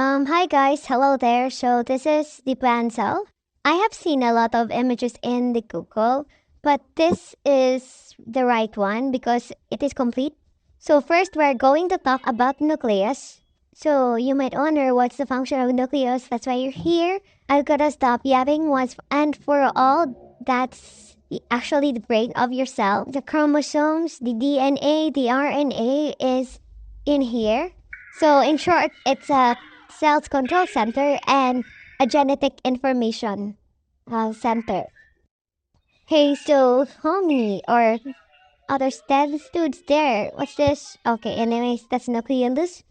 Hi guys, hello there. So this is the plan cell. I have seen a lot of images in the Google, but this is the right one because it is complete. So first we're going to talk about nucleus. So you might wonder what's the function of nucleus, that's why you're here. I've gotta stop yapping once and for all. That's actually the brain of your cell. The chromosomes, the DNA, the RNA is in here. So in short, it's a cells control center and a genetic information center. Hey, so homie or other dudes there. What's this? Okay, anyways, that's nucleolus.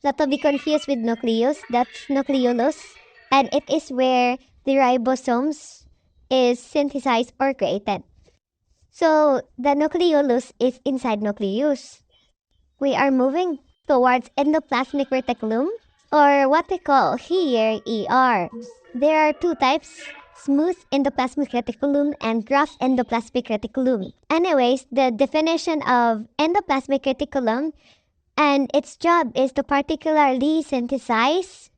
Not to be confused with nucleus. That's nucleolus, and it is where the ribosomes is synthesized or created. So the nucleolus is inside nucleus. We are moving towards endoplasmic reticulum, or what we call here ER. There are two types, smooth endoplasmic reticulum and rough endoplasmic reticulum. Anyways, the definition of endoplasmic reticulum and its job is to particularly synthesize,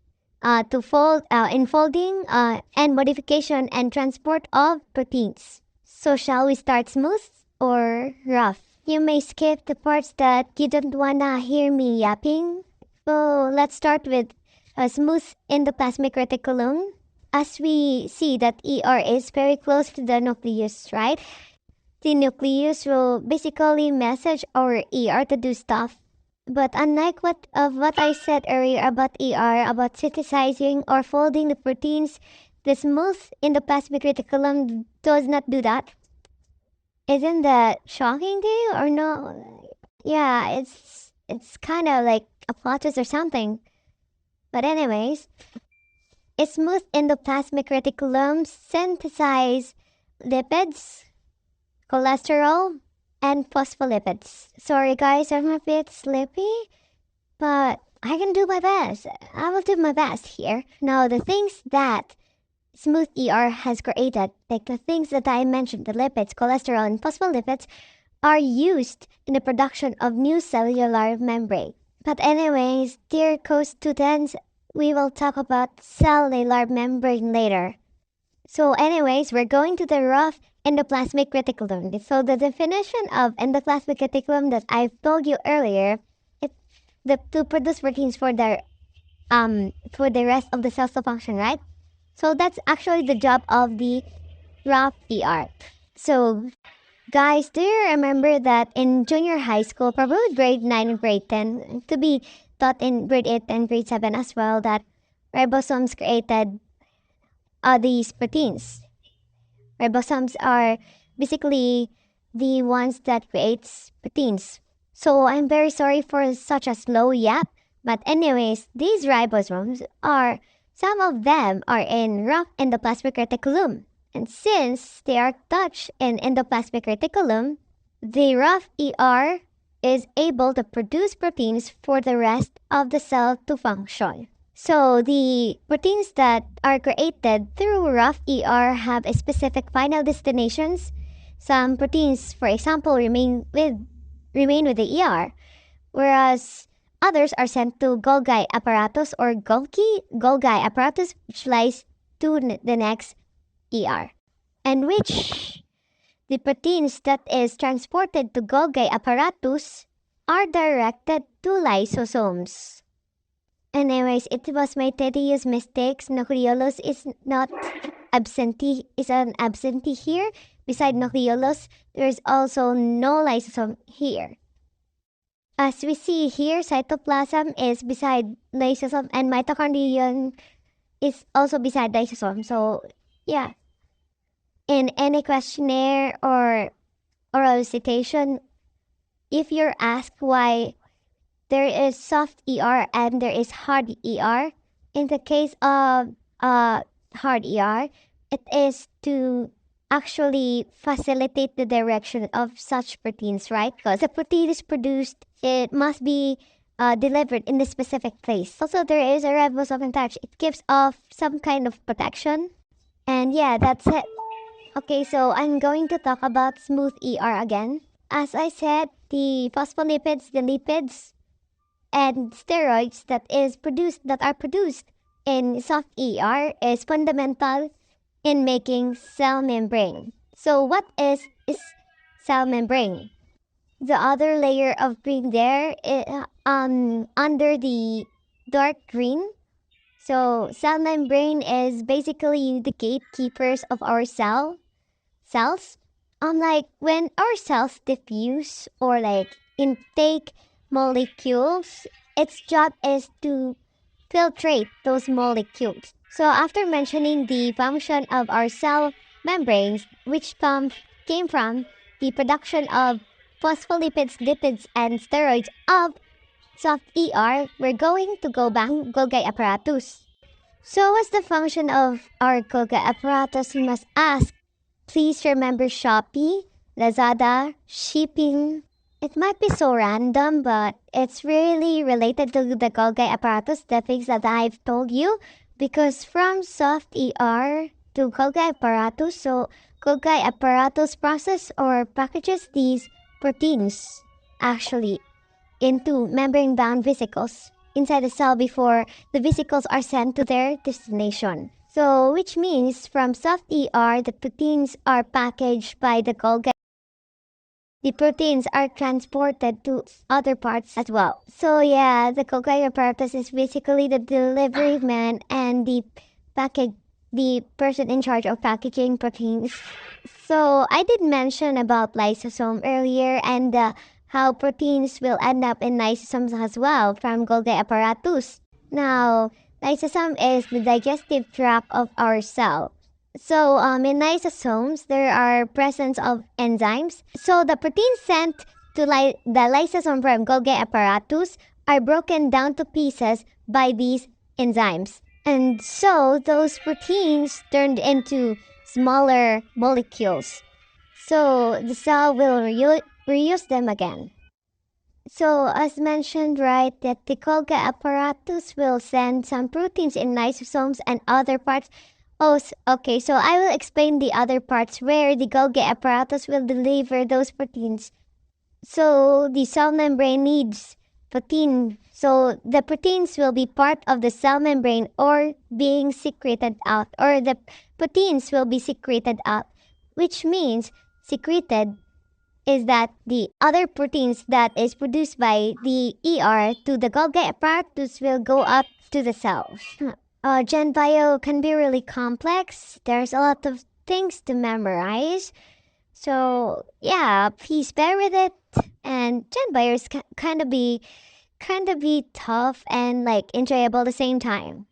to fold, enfolding, and modification and transport of proteins. So shall we start smooth or rough? You may skip the parts that you don't wanna hear me yapping. So let's start with a smooth endoplasmic reticulum. As we see that ER is very close to the nucleus, right? The nucleus will basically message our ER to do stuff. But unlike what I said earlier about ER, about synthesizing or folding the proteins, the smooth endoplasmic reticulum does not do that. Isn't that shocking to you or no? Yeah, it's kind of like a plot twist or something. But anyways, a smooth endoplasmic reticulum synthesize lipids, cholesterol, and phospholipids. Sorry guys, I'm a bit sleepy, but I can do my best. I will do my best here. Now, the things that Smooth ER has created, like the things that I mentioned, the lipids, cholesterol, and phospholipids, are used in the production of new cellular membrane. But anyways, dear co-students, we will talk about cellular membrane later. So anyways, we're going to the rough endoplasmic reticulum. So the definition of endoplasmic reticulum that I've told you earlier, it to produce proteins for the rest of the cells to function, right? So that's actually the job of the rough ER. So guys, do you remember that in junior high school, probably grade 9 and grade 10, to be taught in grade 8 and grade 7 as well, that ribosomes created these proteins. Ribosomes are basically the ones that creates proteins. So I'm very sorry for such a slow yap. But anyways, these ribosomes are, some of them are in rough endoplasmic reticulum. And since they are touched in endoplasmic reticulum, the rough ER is able to produce proteins for the rest of the cell to function. So the proteins that are created through rough ER have a specific final destinations. Some proteins, for example, remain with the ER, whereas others are sent to Golgi apparatus or Golgi apparatus, which lies to the next ER, and which the proteins that is transported to Golgi apparatus are directed to lysosomes. Anyways, it was my tedious mistakes. Nucleolus is not absentee, is an absentee here. Beside nucleolus, there is also no lysosome here. As we see here, cytoplasm is beside lysosome and mitochondrion is also beside lysosome. So, yeah. In any questionnaire or oral citation, if you're asked why there is soft ER and there is hard ER, in the case of hard ER, it is to actually facilitate the direction of such proteins, right? Because the protein is produced, it must be delivered in the specific place. Also, there is a ribosome attached. It gives off some kind of protection. And yeah, that's it. Okay, so I'm going to talk about smooth ER again. As I said, the phospholipids, the lipids, and steroids that are produced in soft ER is fundamental in making cell membrane. So what is cell membrane? The other layer of green there under the dark green. So cell membrane is basically the gatekeepers of our cells. Unlike when our cells diffuse or like intake molecules, its job is to filtrate those molecules. So after mentioning the function of our cell membranes, which came from the production of phospholipids, lipids, and steroids of soft ER, we're going to go back to Golgi apparatus. So what's the function of our Golgi apparatus, you must ask? Please remember Shopee, Lazada, shipping. It might be so random, but it's really related to the Golgi apparatus, the things that I've told you. Because from soft ER to Golgi apparatus, so Golgi apparatus process or packages these proteins actually into membrane-bound vesicles inside the cell before the vesicles are sent to their destination. So, which means from soft ER, the proteins are packaged by the Golgi. The proteins are transported to other parts as well. So, yeah, the Golgi apparatus is basically the delivery man and the person in charge of packaging proteins. So, I did mention about lysosome earlier and how proteins will end up in lysosomes as well from Golgi apparatus. Now, lysosome is the digestive tract of our cell. So, in lysosomes, there are presence of enzymes. So, the proteins sent to the lysosome from Golgi apparatus are broken down to pieces by these enzymes. And so, those proteins turned into smaller molecules. So, the cell will reuse them again. So, as mentioned, right, that the Golgi apparatus will send some proteins in lysosomes and other parts. Oh, okay. So I will explain the other parts where the Golgi apparatus will deliver those proteins. So the cell membrane needs protein. So the proteins will be part of the cell membrane or being secreted out, or the proteins will be secreted out, which means secreted is that the other proteins that is produced by the ER to the Golgi apparatus will go up to the cells. Gen Bio can be really complex. There's a lot of things to memorize. So yeah, please bear with it. And Gen Bio is kind of be tough and like enjoyable at the same time.